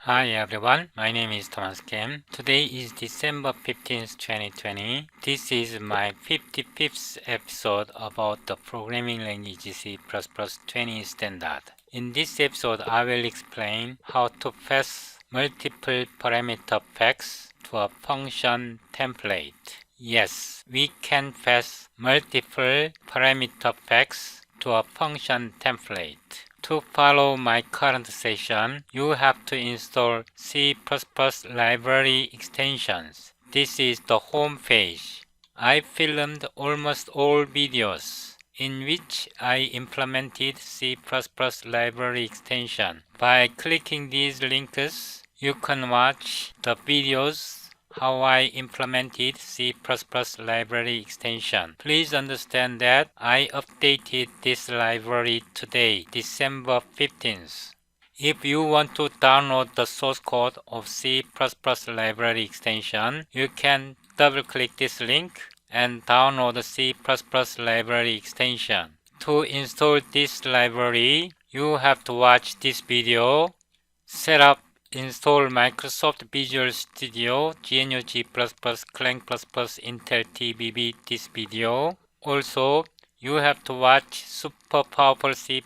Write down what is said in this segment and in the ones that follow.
Hi everyone, my name is Thomas Kim. Today is December 15th, 2020. This is my 55th episode about the programming language C++ 20 standard. In this episode, I will explain how to pass multiple parameter facts to a function template. Yes, we can pass multiple parameter facts to a function template. To follow my current session, you have to install C++ library extensions. This is the home page. I filmed almost all videos in which I implemented C++ library extension. By clicking these links, you can watch the videos how I implemented C++ library extension. Please understand that I updated this library today, December 15th. If you want to download the source code of C++ library extension, you can double-click this link and download the C++ library extension. To install this library, you have to watch this video, set up install Microsoft Visual Studio, GNU G++, clang++, Intel TBB this video. Also, you have to watch super powerful C++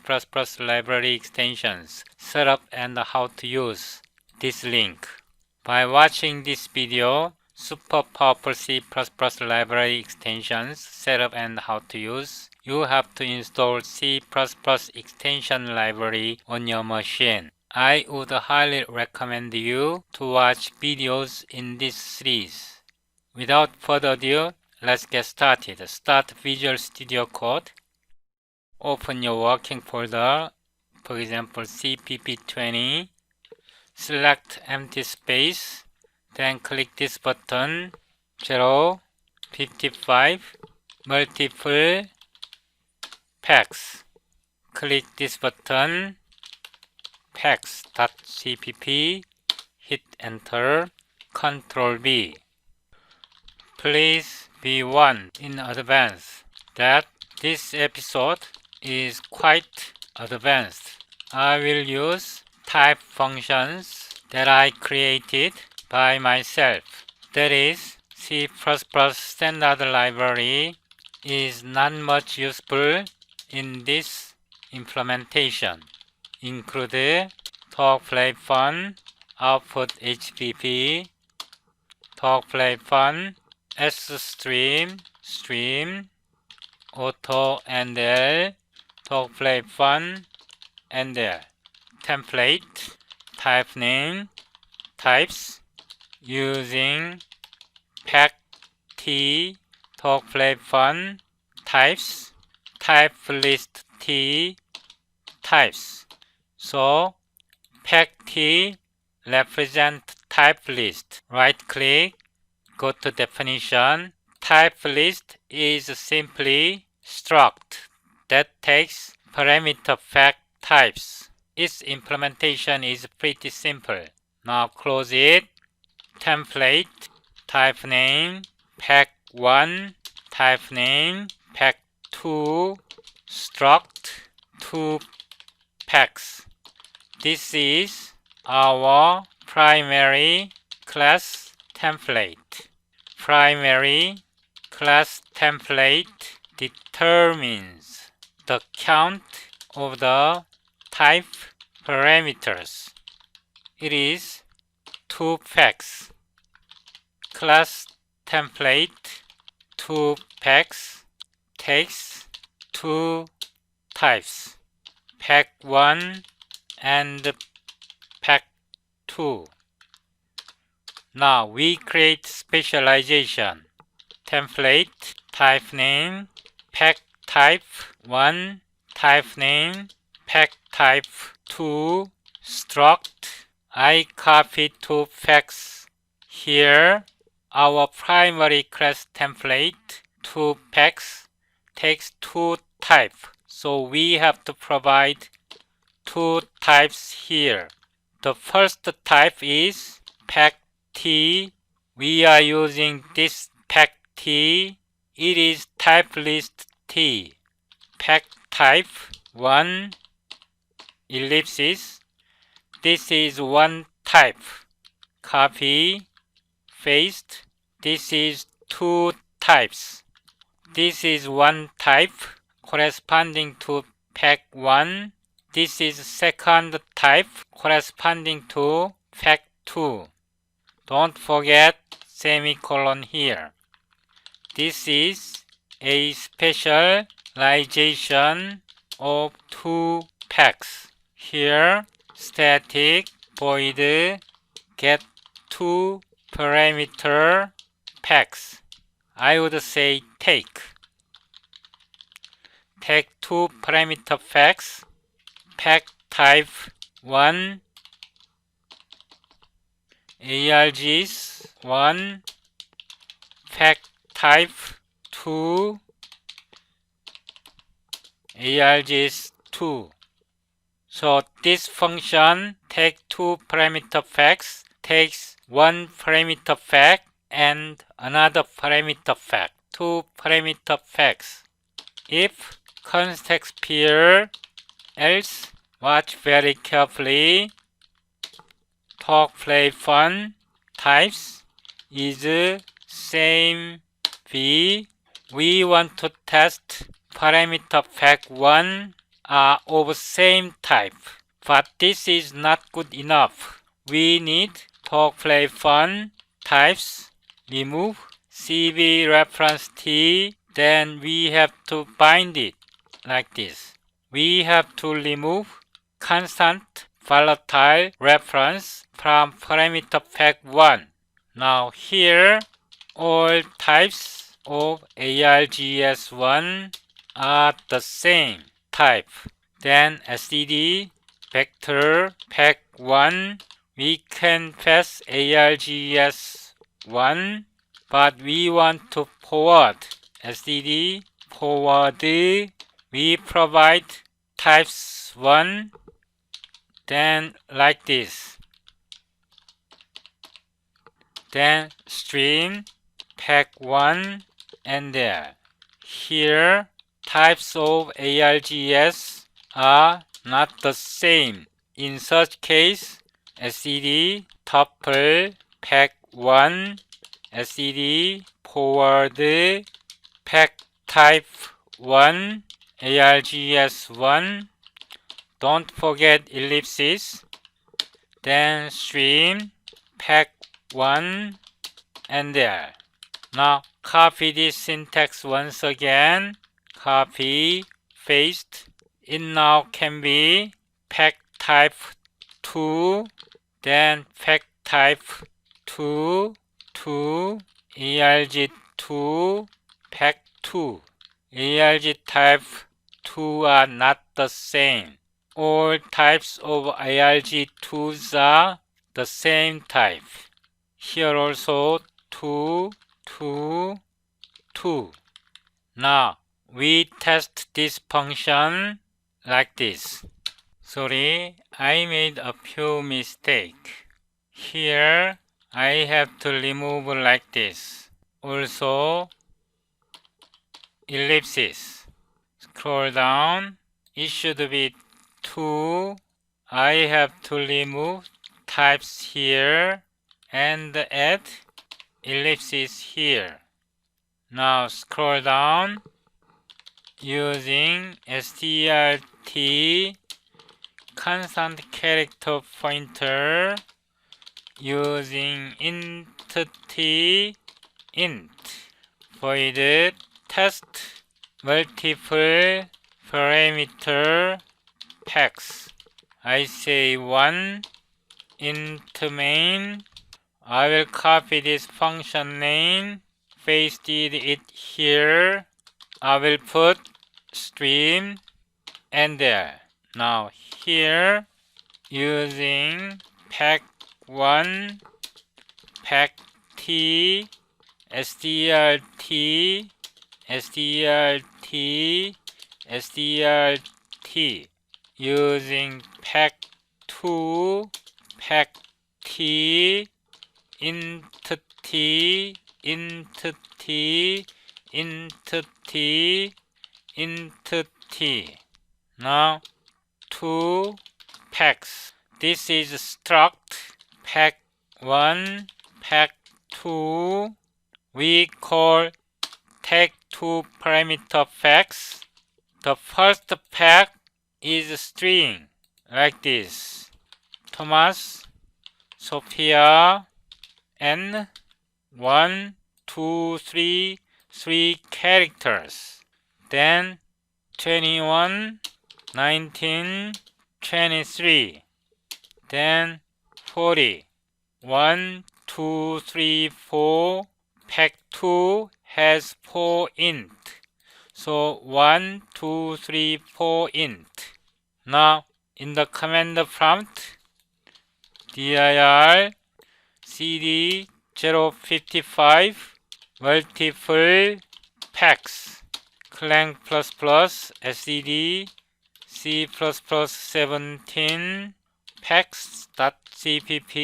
library extensions, setup and how to use this link. By watching this video, super powerful C++ library extensions, setup and how to use, you have to install C++ extension library on your machine. I would highly recommend you to watch videos in this series. Without further ado, let's get started. Start Visual Studio Code. Open your working folder, for example CPP20. Select empty space, then click this button, 0, 55, multiple packs. Click this button, packs.cpp, hit enter, Ctrl B. Please be warned in advance that this episode is quite advanced. I will use type functions that I created by myself. That is, C++ standard library is not much useful in this implementation. Include talk play fun, output HPP, talk play fun, stream, auto NL, talk play fun, NL. Template, type name, types, using pack T, talk play fun, types, type list T, types. So, pack T represent type list. Right click, go to definition. Type list is simply struct that takes parameter fact types. Its implementation is pretty simple. Now close it. Template, type name, pack1, type name, pack2, struct, 2 packs. This is our primary class template. Primary class template determines the count of the type parameters. It is 2 packs. Class template 2 packs takes 2 types, pack 1 and pack 2. Now we create specialization. Template, type name, pack type 1, type name, pack type 2, struct. I copy 2 packs here. Our primary class template, 2 packs, takes 2 types. So we have to provide 2 types here. The first type is pack T. We are using this pack T. It is type list T. Pack type 1 ellipsis. This is one type. Copy, paste. This is two types. This is one type corresponding to fact 1. This is second type corresponding to fact 2. Don't forget semicolon here. This is a specialization of two facts. Here, static void get two parameter facts. I would say take two parameter facts, fact type 1, args 1, fact type 2, args 2. So this function take two parameter facts, takes one parameter fact and another parameter fact, two parameter facts. If context pair, else watch very carefully. Talk, play, fun types is same v. We want to test parameter fact 1 are of same type, but this is not good enough. We need talk, play, fun types, remove CV reference T, then we have to bind it like this. We have to remove constant volatile reference from parameter fact 1. Now here, all types of args1 are the same type. Then std vector fact 1, we can pass args1, but we want to forward std forward. We provide types 1, then like this. Then stream fact 1 and there. Here types of args are not the same. In such case, std tuple fact 1, std forward fact type 1, args1. Don't forget ellipsis. Then stream fact 1 and there. Now copy this syntax once again. Copy, paste. It now can be fact type 2, then fact type 2, arg2, fact 2. arg type 2 are not the same. All types of arg2s are the same type. Here also 2, 2, 2. Now we test this function like this. Sorry, I made a few mistakes. Here I have to remove like this. Also ellipsis. Scroll down. It should be 2. I have to remove types here and add ellipsis here. Now scroll down. Using strt constant character pointer, using int t int void test multiple parameter packs. I say 1 int main. I will copy this function name, pasted it here. I will put stream and there. Now here, using pack 1, pack t, strt, strt, strt, using pack 2, pack t, int t, int t, int t, int t. Now 2 packs. This is struct pack 1, pack 2, we call take 2 parameter facts. The first pack is string, like this. Thomas, Sophia, N, 1, 2, 3, 3 characters. Then 21, 19, 23. Then 40. 1, 2, 3, 4. Pack 2 has 4 int. So 1, 2, 3, 4 int. Now in the command prompt, dir cd 055 multiple packs clang ++scd c++17 packs.cpp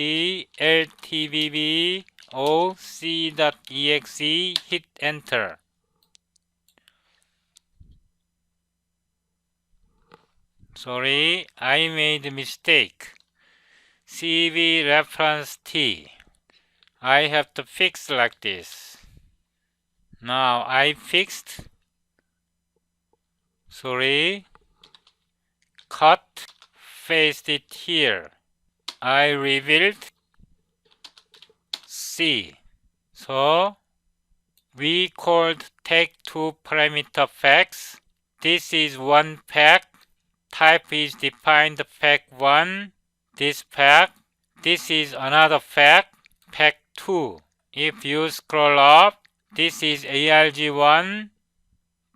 ltbb oc.exe, hit enter. Sorry, I made a mistake. CV reference T. I have to fix like this. Now I fixed. Sorry. Cut. Paste it here. I rebuilt. C. So we called take 2 parameter facts. This is one pack. Type is defined pack 1. This pack. This is another fact, pack 2. If you scroll up, this is ARG1,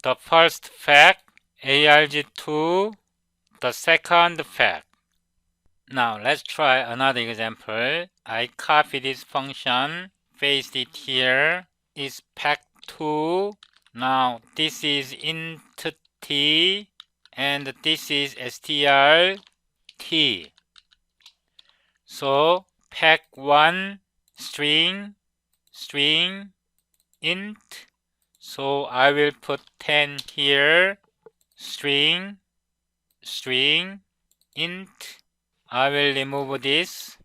the first fact, ARG2, the second fact. Now let's try another example. I copy this function, paste it here. It's pack 2. Now this is int t, and this is str t. So pack 1 string int. So I will put 10 here. String int. I will remove this.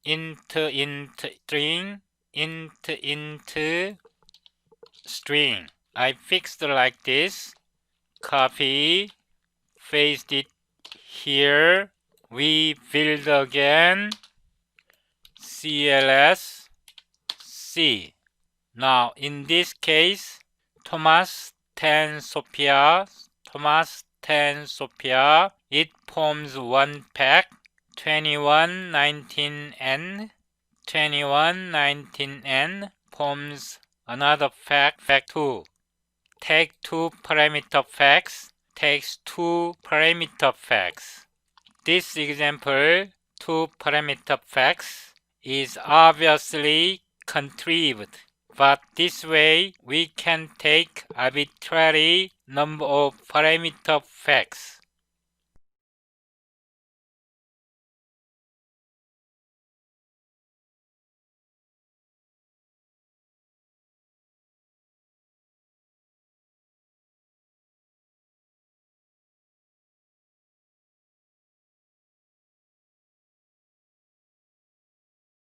Int string int string. I fixed like this. Copy. Paste it here. We build again. CLS C. Now in this case, Thomas 10 Sophia, it forms one pack. 21 19n, 21 19n forms another pack, pack 2. Take 2 parameter facts, takes 2 parameter facts. This example, 2 parameter facts, is obviously contrived, but this way we can take arbitrary number of parameter facts.